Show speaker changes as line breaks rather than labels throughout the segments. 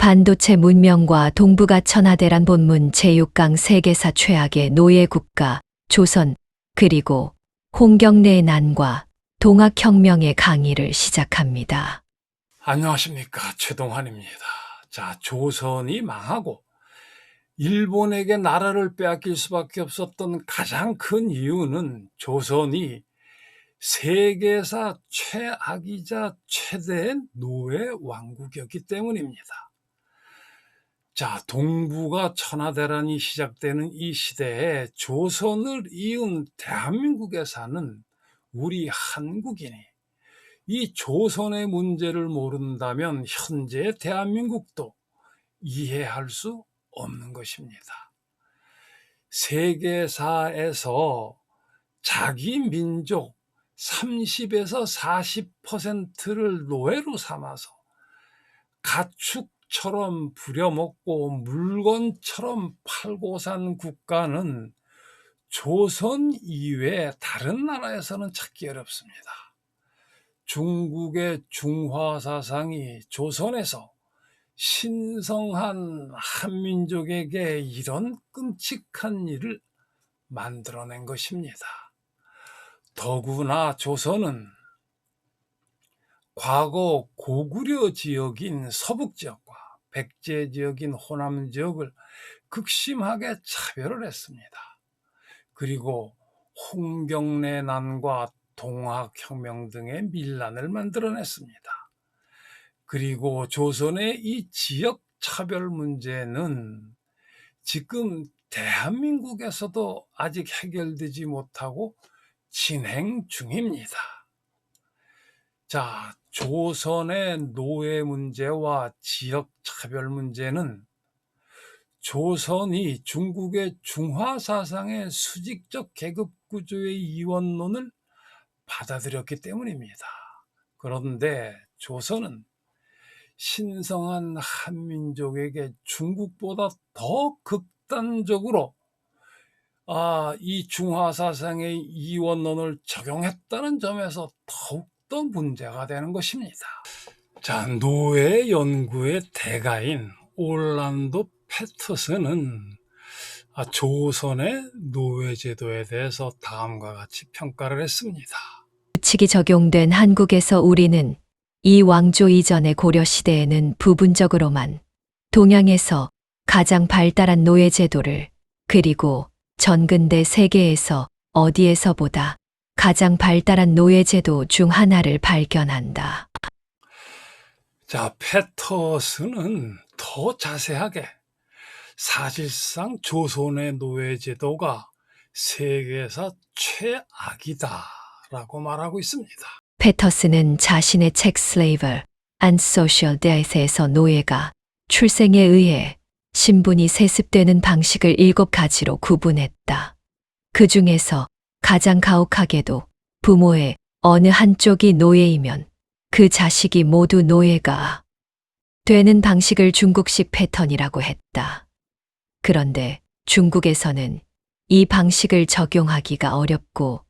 반도체 문명과 동북아 천하대란 본문 제6강 세계사 최악의 노예 국가 조선 그리고 홍경래의 난과 동학혁명의 강의를 시작합니다.
안녕하십니까, 최동환입니다. 자, 조선이 망하고 일본에게 나라를 빼앗길 수밖에 없었던 가장 큰 이유는 조선이 세계사 최악이자 최대의 노예 왕국이었기 때문입니다. 자, 동북아 천하대란이 시작되는 이 시대에 조선을 이은 대한민국에 사는 우리 한국인이 이 조선의 문제를 모른다면 현재의 대한민국도 이해할 수 없는 것입니다. 세계사에서 자기 민족 30에서 40%를 노예로 삼아서 가축처럼 부려먹고 물건처럼 팔고 산 국가는 조선 이외에 다른 나라에서는 찾기 어렵습니다. 중국의 중화 사상이 조선에서 신성한 한민족에게 이런 끔찍한 일을 만들어낸 것입니다. 더구나 조선은 과거 고구려 지역인 서북 지역과 백제 지역인 호남 지역을 극심하게 차별을 했습니다. 그리고 홍경래 난과 동학혁명 등의 밀란을 만들어냈습니다. 그리고 조선의 이 지역 차별 문제는 지금 대한민국에서도 아직 해결되지 못하고 진행 중입니다. 자, 조선의 노예 문제와 지역 차별 문제는 조선이 중국의 중화 사상의 수직적 계급 구조의 이원론을 받아들였기 때문입니다. 그런데 조선은 신성한 한민족에게 중국보다 더 극단적으로 이 중화 사상의 이원론을 적용했다는 점에서 더욱더 문제가 되는 것입니다. 자, 노예 연구의 대가인 올란도 패터슨은 조선의 노예제도에 대해서 다음과 같이 평가를 했습니다.
규칙이 적용된 한국에서 우리는 이 왕조 이전의 고려 시대에는 부분적으로만 동양에서 가장 발달한 노예제도를 그리고 전근대 세계에서 어디에서보다 가장 발달한 노예제도 중 하나를 발견한다.
자, 패터슨은 더 자세하게 사실상 조선의 노예제도가 세계에서 최악이다라고 말하고 있습니다.
패터슨은 자신의 책 Slave and Social Death에서 노예가 출생에 의해 신분이 세습되는 방식을 7가지로 구분했다. 그 중에서 가장 가혹하게도 부모의 어느 한쪽이 노예이면 그 자식이 모두 노예가 되는 방식을 중국식 패턴이라고 했다. 그런데 중국에서는 이 방식을 적용하기가 어렵고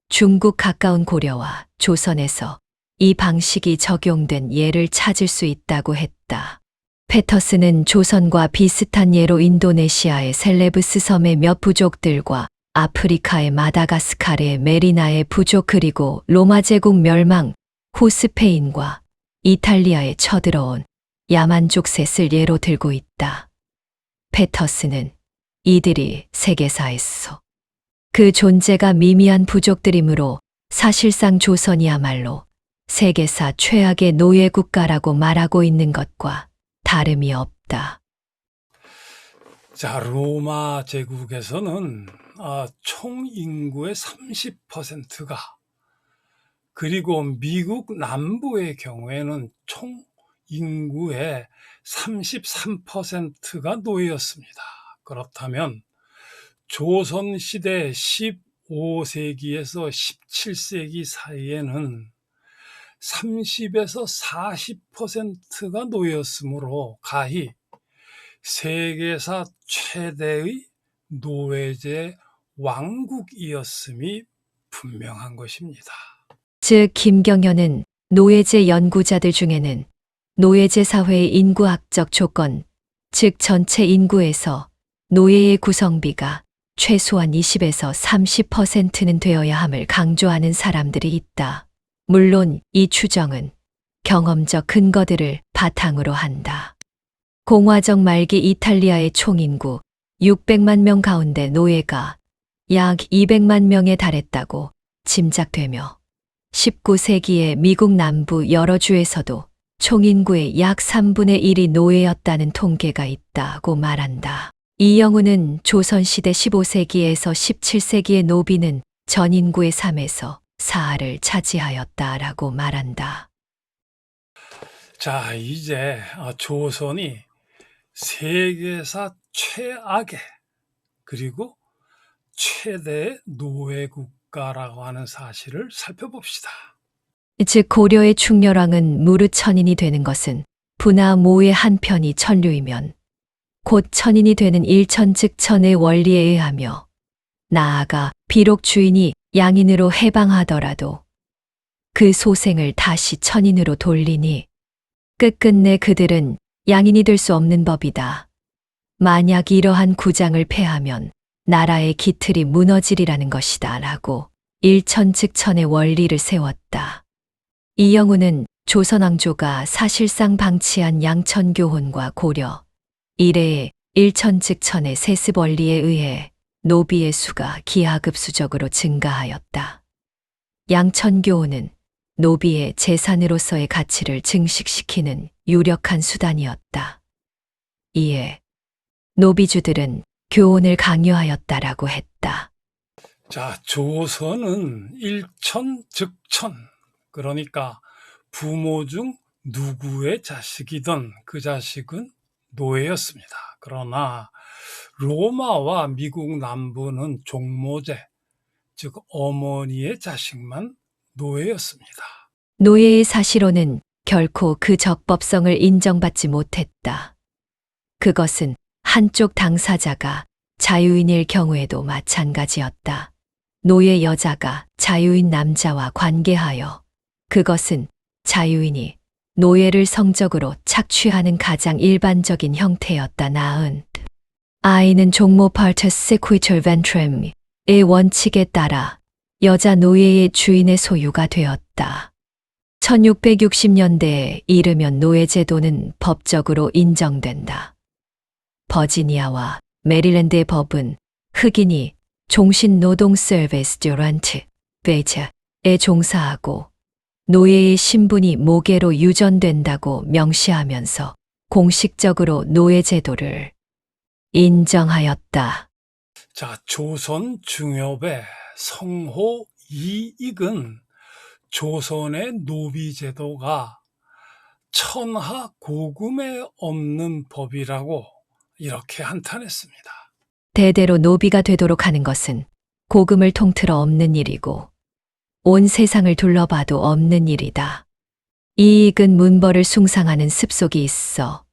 중국 가까운 고려와 조선에서 이 방식이 적용된 예를 찾을 수 있다고 했다. 패터슨은 조선과 비슷한 예로 인도네시아의 셀레브스 섬의 몇 부족들과 아프리카의 마다가스카르의 메리나의 부족 그리고 로마 제국 멸망 후 스페인과 이탈리아에 쳐들어온 야만족 셋을 예로 들고 있다. 패터슨은 이들이 세계사에서 그 존재가 미미한 부족들이므로 사실상 조선이야말로 세계사 최악의 노예 국가라고 말하고 있는 것과 다름이 없다.
자, 로마 제국에서는 총 인구의 30%가 그리고 미국 남부의 경우에는 총 인구의 33%가 노예였습니다. 그렇다면 조선시대 15세기에서 17세기 사이에는 30에서 40%가 노예였으므로 가히 세계사 최대의 노예제 왕국이었음이 분명한 것입니다.
즉 김경현은 노예제 연구자들 중에는 노예제 사회의 인구학적 조건, 즉 전체 인구에서 노예의 구성비가 최소한 20에서 30%는 되어야 함을 강조하는 사람들이 있다. 물론 이 추정은 경험적 근거들을 바탕으로 한다. 공화정 말기 이탈리아의 총인구 600만 명 가운데 노예가 약 200만 명에 달했다고 짐작되며 19세기의 미국 남부 여러 주에서도 총인구의 약 3분의 1이 노예였다는 통계가 있다고 말한다. 이영우는 조선시대 15세기에서 17세기의 노비는 전 인구의 3에서 4를 차지하였다라고 말한다.
자, 이제 조선이 세계사 최악의 그리고 최대의 노예 국가라고 하는 사실을 살펴봅시다.
즉 고려의 충렬왕은 무릇 천인이 되는 것은 부나 모의 한 편이 천류이면 곧 천인이 되는 일천즉천의 원리에 의하며 나아가 비록 주인이 양인으로 해방하더라도 그 소생을 다시 천인으로 돌리니 끝끝내 그들은 양인이 될 수 없는 법이다. 만약 이러한 구장을 폐하면 나라의 기틀이 무너지리라는 것이다 라고 일천즉천의 원리를 세웠다. 이영우는 조선왕조가 사실상 방치한 양천교훈과 고려 이래의 일천즉천의 세습 원리에 의해 노비의 수가 기하급수적으로 증가하였다. 양천교훈은 노비의 재산으로서의 가치를 증식시키는 유력한 수단이었다. 이에 노비주들은 교훈을 강요하였다라고 했다.
자, 조선은 일천즉천, 그러니까 부모 중 누구의 자식이든 그 자식은 노예였습니다. 그러나 로마와 미국 남부는 종모제, 즉 어머니의 자식만 노예였습니다.
노예의 사실혼은 결코 그 적법성을 인정받지 못했다. 그것은 한쪽 당사자가 자유인일 경우에도 마찬가지였다. 노예 여자가 자유인 남자와 관계하여 그것은 자유인이 노예를 성적으로 착취하는 가장 일반적인 형태였다. 나은 아이는 종모 partus sequitur ventrem의 원칙에 따라 여자 노예의 주인의 소유가 되었다. 1660년대에 이르면 노예제도는 법적으로 인정된다. 버지니아와 메릴랜드의 법은 흑인이 종신노동 서비스 듀란트 베이츠에 종사하고 노예의 신분이 모계로 유전된다고 명시하면서 공식적으로 노예제도를 인정하였다.
자, 조선 중엽의 성호 이익은 조선의 노비제도가 천하 고금에 없는 법이라고 이렇게 한탄했습니다.
대대로 노비가 되도록 하는 것은 고금을 통틀어 없는 일이고 온 세상을 둘러봐도 없는 일이다. 이익은 문벌을 숭상하는 습속이 있어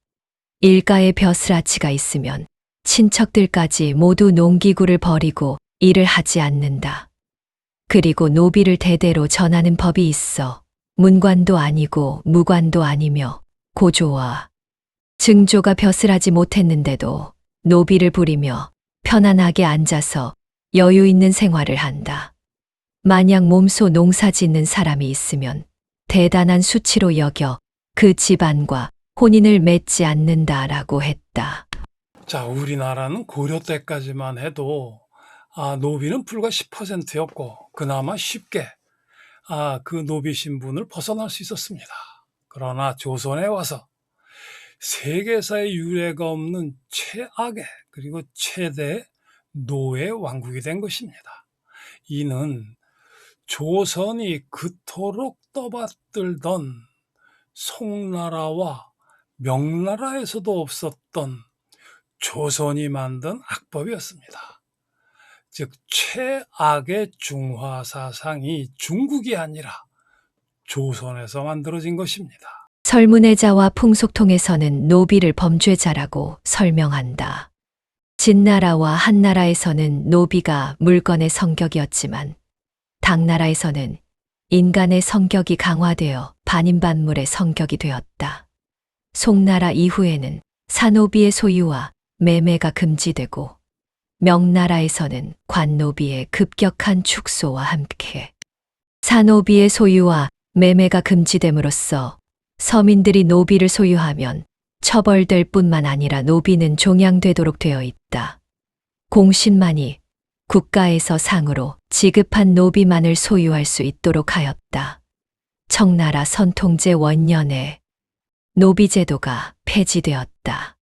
일가의 벼슬아치가 있으면 친척들까지 모두 농기구를 버리고 일을 하지 않는다. 그리고 노비를 대대로 전하는 법이 있어 문관도 아니고 무관도 아니며 고조와 증조가 벼슬하지 못했는데도 노비를 부리며 편안하게 앉아서 여유 있는 생활을 한다. 만약 몸소 농사 짓는 사람이 있으면 대단한 수치로 여겨 그 집안과 혼인을 맺지 않는다라고 했다.
자, 우리나라는 고려 때까지만 해도 노비는 불과 10%였고 그나마 쉽게 그 노비 신분을 벗어날 수 있었습니다. 그러나 조선에 와서 세계사의 유례가 없는 최악의 그리고 최대의 노예 왕국이 된 것입니다. 이는 조선이 그토록 떠받들던 송나라와 명나라에서도 없었던 조선이 만든 악법이었습니다. 즉 최악의 중화 사상이 중국이 아니라 조선에서 만들어진 것입니다.
설문의자와 풍속통에서는 노비를 범죄자라고 설명한다. 진나라와 한나라에서는 노비가 물건의 성격이었지만 당나라에서는 인간의 성격이 강화되어 반인반물의 성격이 되었다. 송나라 이후에는 산노비의 소유와 매매가 금지되고 명나라에서는 관노비의 급격한 축소와 함께 산노비의 소유와 매매가 금지됨으로써 서민들이 노비를 소유하면 처벌될 뿐만 아니라 노비는 종양되도록 되어 있다. 공신만이 국가에서 상으로 지급한 노비만을 소유할 수 있도록 하였다. 청나라 선통제 원년에 노비제도가 폐지되었다.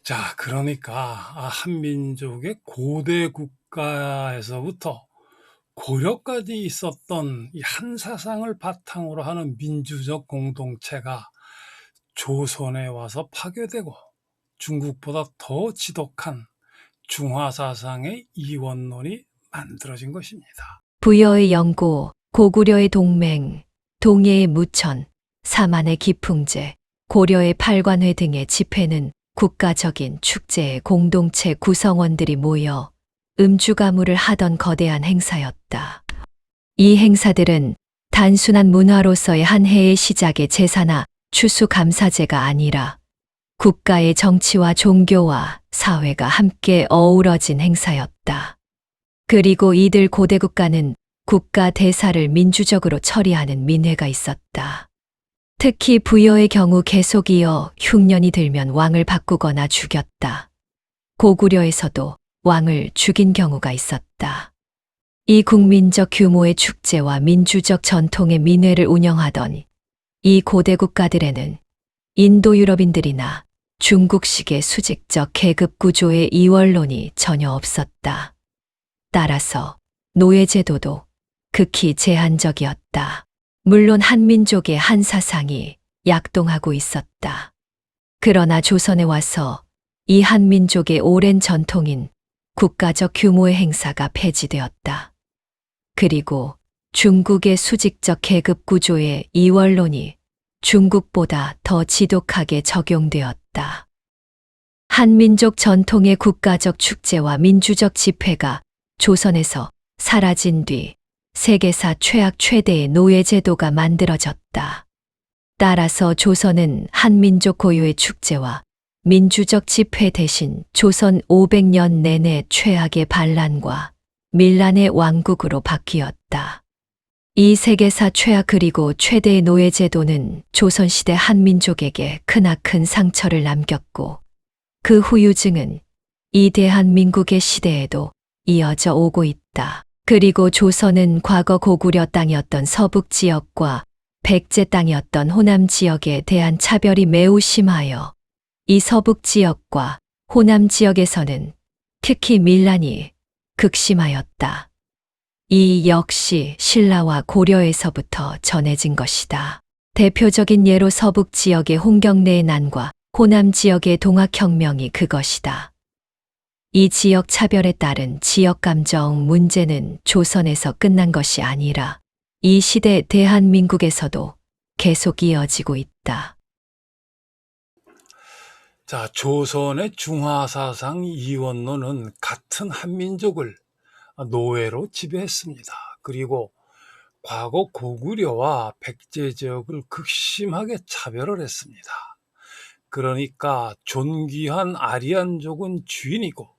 자, 그러니까 한민족의 고대 국가에서부터 고려까지 있었던 이 한 사상을 바탕으로 하는 민주적 공동체가 조선에 와서 파괴되고 중국보다 더 지독한 중화사상의 이원론이 만들어진 것입니다.
부여의 영고, 고구려의 동맹, 동해의 무천, 사만의 기풍제, 고려의 팔관회 등의 집회는 국가적인 축제의 공동체 구성원들이 모여 음주가무를 하던 거대한 행사였다. 이 행사들은 단순한 문화로서의 한 해의 시작의 제사나 추수감사제가 아니라 국가의 정치와 종교와 사회가 함께 어우러진 행사였다. 그리고 이들 고대 국가는 국가 대사를 민주적으로 처리하는 민회가 있었다. 특히 부여의 경우 계속 이어 흉년이 들면 왕을 바꾸거나 죽였다. 고구려에서도 왕을 죽인 경우가 있었다. 이 국민적 규모의 축제와 민주적 전통의 민회를 운영하던 이 고대 국가들에는 인도 유럽인들이나 중국식의 수직적 계급 구조의 이원론이 전혀 없었다. 따라서 노예제도도 극히 제한적이었다. 물론 한민족의 한 사상이 약동하고 있었다. 그러나 조선에 와서 이 한민족의 오랜 전통인 국가적 규모의 행사가 폐지되었다. 그리고 중국의 수직적 계급 구조의 이원론이 중국보다 더 지독하게 적용되었다. 한민족 전통의 국가적 축제와 민주적 집회가 조선에서 사라진 뒤 세계사 최악 최대의 노예제도가 만들어졌다. 따라서 조선은 한민족 고유의 축제와 민주적 집회 대신 조선 500년 내내 최악의 반란과 밀란의 왕국으로 바뀌었다. 이 세계사 최악 그리고 최대의 노예제도는 조선시대 한민족에게 크나큰 상처를 남겼고 그 후유증은 이 대한민국의 시대에도 이어져 오고 있다. 그리고 조선은 과거 고구려 땅이었던 서북 지역과 백제 땅이었던 호남 지역에 대한 차별이 매우 심하여 이 서북 지역과 호남 지역에서는 특히 밀란이 극심하였다. 이 역시 신라와 고려에서부터 전해진 것이다. 대표적인 예로 서북 지역의 홍경래의 난과 호남 지역의 동학혁명이 그것이다. 이 지역 차별에 따른 지역 감정 문제는 조선에서 끝난 것이 아니라 이 시대 대한민국에서도 계속 이어지고 있다.
자, 조선의 중화사상 이원론은 같은 한민족을 노예로 지배했습니다. 그리고 과거 고구려와 백제 지역을 극심하게 차별을 했습니다. 그러니까 존귀한 아리안족은 주인이고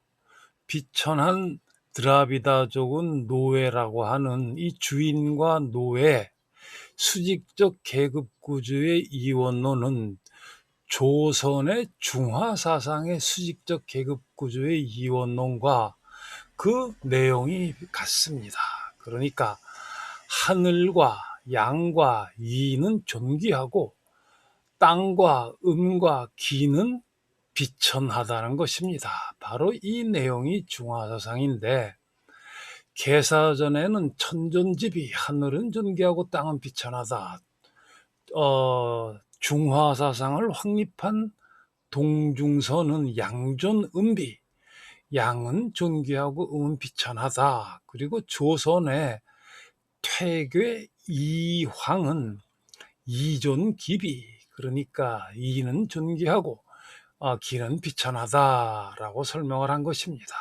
비천한 드라비다족은 노예라고 하는 이 주인과 노예, 수직적 계급 구조의 이원론은 조선의 중화사상의 수직적 계급 구조의 이원론과 그 내용이 같습니다. 그러니까 하늘과 양과 이는 존귀하고 땅과 음과 기는 비천하다는 것입니다. 바로 이 내용이 중화사상인데 계사전에는 천존지비 하늘은 존귀하고 땅은 비천하다. 중화사상을 확립한 동중서는 양존음비 양은 존귀하고 음은 비천하다. 그리고 조선의 퇴괴 이황은 이존기비 그러니까 이는 존귀하고 기는 비천하다라고 설명을 한 것입니다.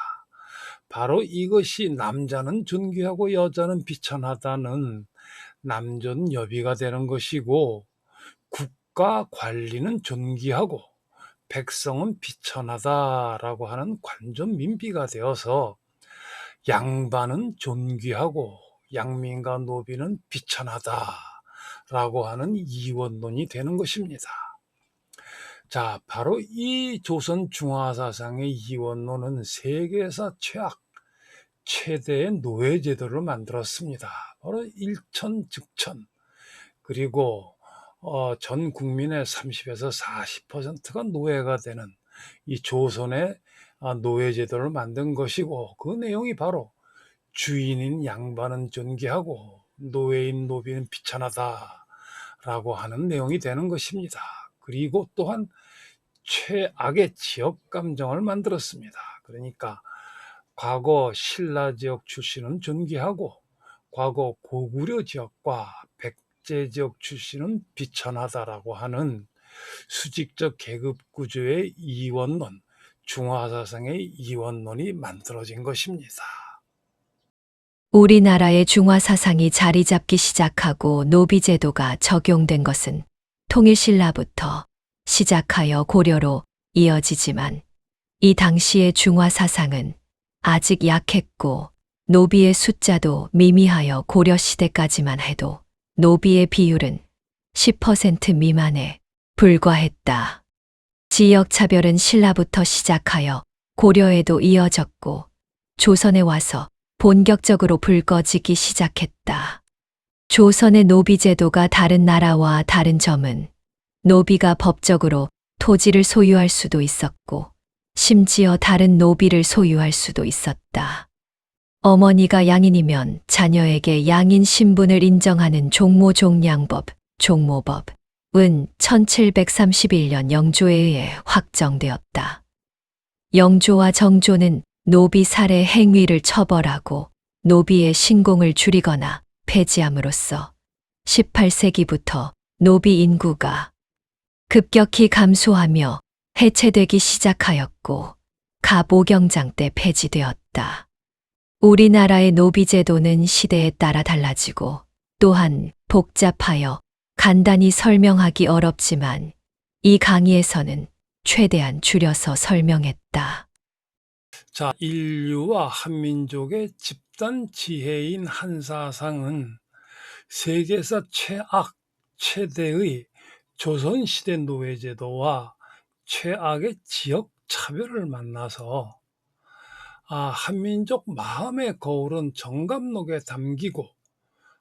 바로 이것이 남자는 존귀하고 여자는 비천하다는 남존여비가 되는 것이고 국가 관리는 존귀하고 백성은 비천하다라고 하는 관존 민비가 되어서 양반은 존귀하고 양민과 노비는 비천하다라고 하는 이원론이 되는 것입니다. 자, 바로 이 조선 중화사상의 이원론은 세계에서 최대의 노예제도를 만들었습니다. 바로 일천즉천, 그리고 전 국민의 30에서 40%가 노예가 되는 이 조선의 노예제도를 만든 것이고, 그 내용이 바로 주인인 양반은 존귀하고 노예인 노비는 비천하다라고 하는 내용이 되는 것입니다. 그리고 또한 최악의 지역 감정을 만들었습니다. 그러니까 과거 신라 지역 출신은 존귀하고 과거 고구려 지역과 백제 지역 출신은 비천하다라고 하는 수직적 계급 구조의 이원론, 중화사상의 이원론이 만들어진 것입니다.
우리나라의 중화사상이 자리 잡기 시작하고 노비제도가 적용된 것은 통일신라부터 시작하여 고려로 이어지지만 이 당시의 중화사상은 아직 약했고 노비의 숫자도 미미하여 고려시대까지만 해도 노비의 비율은 10% 미만에 불과했다. 지역차별은 신라부터 시작하여 고려에도 이어졌고 조선에 와서 본격적으로 불거지기 시작했다. 조선의 노비제도가 다른 나라와 다른 점은 노비가 법적으로 토지를 소유할 수도 있었고 심지어 다른 노비를 소유할 수도 있었다. 어머니가 양인이면 자녀에게 양인 신분을 인정하는 종모종량법, 종모법은 1731년 영조에 의해 확정되었다. 영조와 정조는 노비 살해 행위를 처벌하고 노비의 신공을 줄이거나 폐지함으로써 18세기부터 노비 인구가 급격히 감소하며 해체되기 시작하였고 갑오경장 때 폐지되었다. 우리나라의 노비제도는 시대에 따라 달라지고 또한 복잡하여 간단히 설명하기 어렵지만 이 강의에서는 최대한 줄여서 설명했다.
자, 인류와 한민족의 집단 지혜인 한사상은 세계에서 최대의 조선시대 노예제도와 최악의 지역 차별을 만나서 한민족 마음의 거울은 정감록에 담기고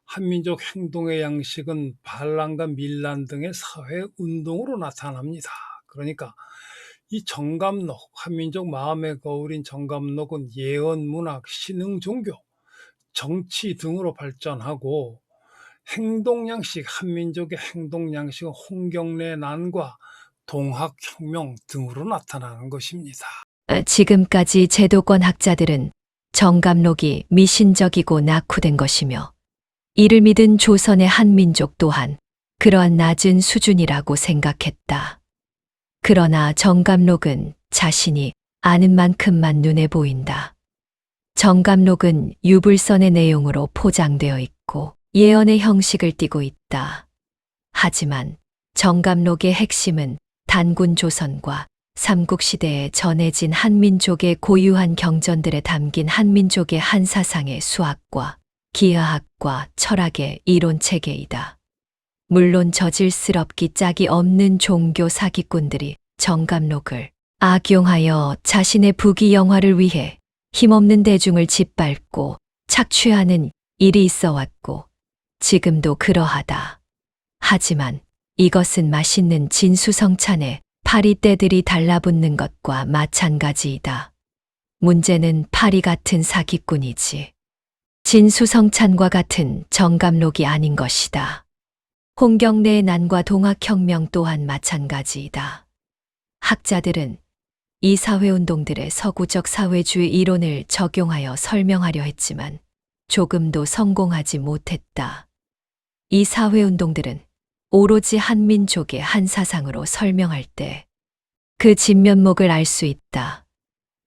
한민족 행동의 양식은 반란과 밀란 등의 사회 운동으로 나타납니다. 그러니까 이 정감록, 한민족 마음의 거울인 정감록은 예언, 문학, 신흥, 종교, 정치 등으로 발전하고 행동 양식, 한민족의 행동 양식은 홍경래 난과 동학혁명 등으로 나타나는 것입니다.
지금까지 제도권 학자들은 정감록이 미신적이고 낙후된 것이며 이를 믿은 조선의 한민족 또한 그러한 낮은 수준이라고 생각했다. 그러나 정감록은 자신이 아는 만큼만 눈에 보인다. 정감록은 유불선의 내용으로 포장되어 있고 예언의 형식을 띠고 있다. 하지만 정감록의 핵심은 단군 조선과 삼국시대에 전해진 한민족의 고유한 경전들에 담긴 한민족의 한사상의 수학과 기하학과 철학의 이론체계이다. 물론 저질스럽기 짝이 없는 종교 사기꾼들이 정감록을 악용하여 자신의 부귀영화를 위해 힘없는 대중을 짓밟고 착취하는 일이 있어 왔고 지금도 그러하다. 하지만 이것은 맛있는 진수성찬에 파리떼들이 달라붙는 것과 마찬가지이다. 문제는 파리 같은 사기꾼이지 진수성찬과 같은 정감록이 아닌 것이다. 홍경래의 난과 동학혁명 또한 마찬가지이다. 학자들은 이 사회운동들의 서구적 사회주의 이론을 적용하여 설명하려 했지만 조금도 성공하지 못했다. 이 사회운동들은 오로지 한민족의 한사상으로 설명할 때 그 진면목을 알 수 있다.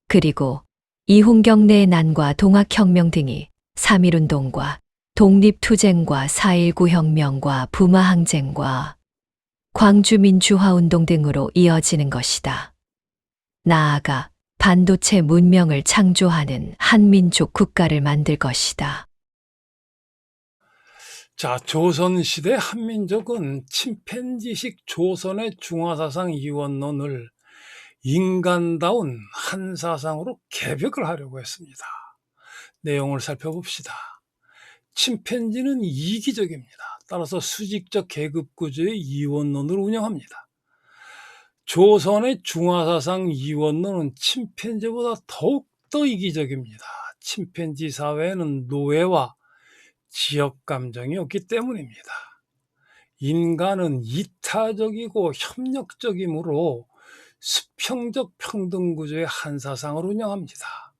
그리고 이 홍경래의 난과 동학혁명 등이 3.1운동과 독립투쟁과 4.19 혁명과 부마항쟁과 광주민주화운동 등으로 이어지는 것이다. 나아가 반도체 문명을 창조하는 한민족 국가를 만들 것이다.
자, 조선시대 한민족은 침팬지식 조선의 중화사상 이원론을 인간다운 한사상으로 개벽을 하려고 했습니다. 내용을 살펴봅시다. 침팬지는 이기적입니다. 따라서 수직적 계급구조의 이원론을 운영합니다. 조선의 중화사상 이원론은 침팬지보다 더욱더 이기적입니다. 침팬지 사회에는 노예와 지역 감정이 없기 때문입니다. 인간은 이타적이고 협력적이므로 수평적 평등 구조의 한사상을 운영합니다.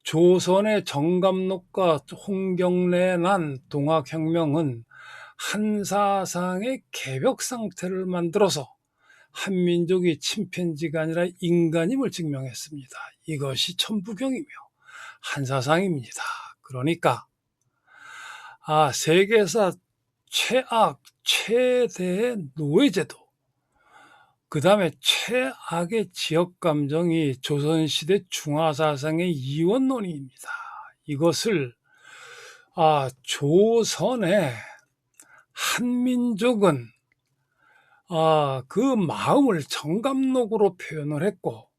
조선의 정감록과 홍경래에 난 동학혁명은 한사상의 개벽 상태를 만들어서 한민족이 침팬지가 아니라 인간임을 증명했습니다. 이것이 천부경이며 한사상입니다. 그러니까 세계사 최대의 노예제도, 그 다음에 최악의 지역감정이 조선시대 중화사상의 이원론입니다. 이것을 조선의 한민족은 그 마음을 정감록으로 표현을 했고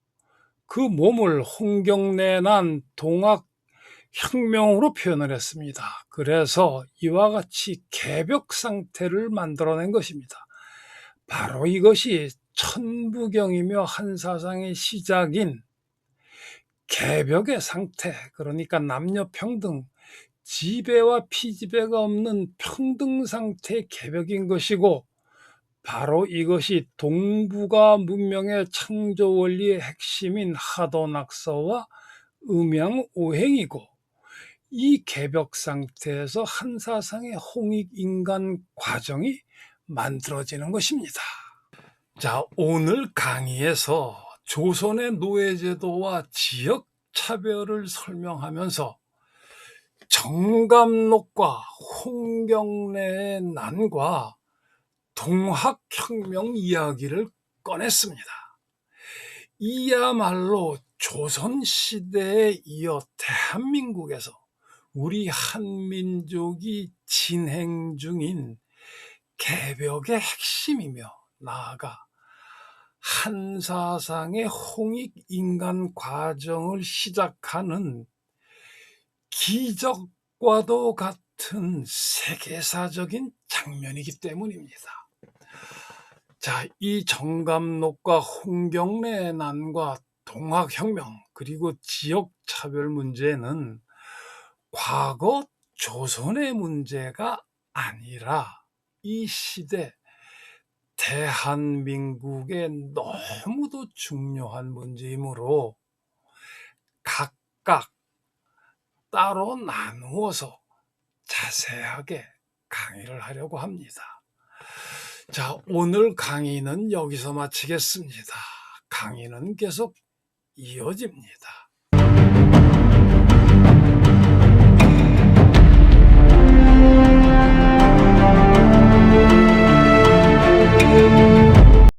그 몸을 홍경래에 난 동학혁명으로 표현을 했습니다. 그래서 이와 같이 개벽 상태를 만들어낸 것입니다. 바로 이것이 천부경이며 한사상의 시작인 개벽의 상태, 그러니까 남녀평등, 지배와 피지배가 없는 평등 상태의 개벽인 것이고, 바로 이것이 동북아 문명의 창조 원리의 핵심인 하도낙서와 음양오행이고, 이 개벽 상태에서 한사상의 홍익인간 과정이 만들어지는 것입니다. 자, 오늘 강의에서 조선의 노예제도와 지역 차별을 설명하면서 정감록과 홍경래의 난과 동학혁명 이야기를 꺼냈습니다. 이야말로 조선시대에 이어 대한민국에서 우리 한민족이 진행 중인 개벽의 핵심이며 나아가 한사상의 홍익인간 과정을 시작하는 기적과도 같은 세계사적인 장면이기 때문입니다. 자, 이 정감록과 홍경래의 난과 동학혁명 그리고 지역차별 문제는 과거 조선의 문제가 아니라 이 시대 대한민국의 너무도 중요한 문제이므로 각각 따로 나누어서 자세하게 강의를 하려고 합니다. 자, 오늘 강의는 여기서 마치겠습니다. 강의는 계속 이어집니다.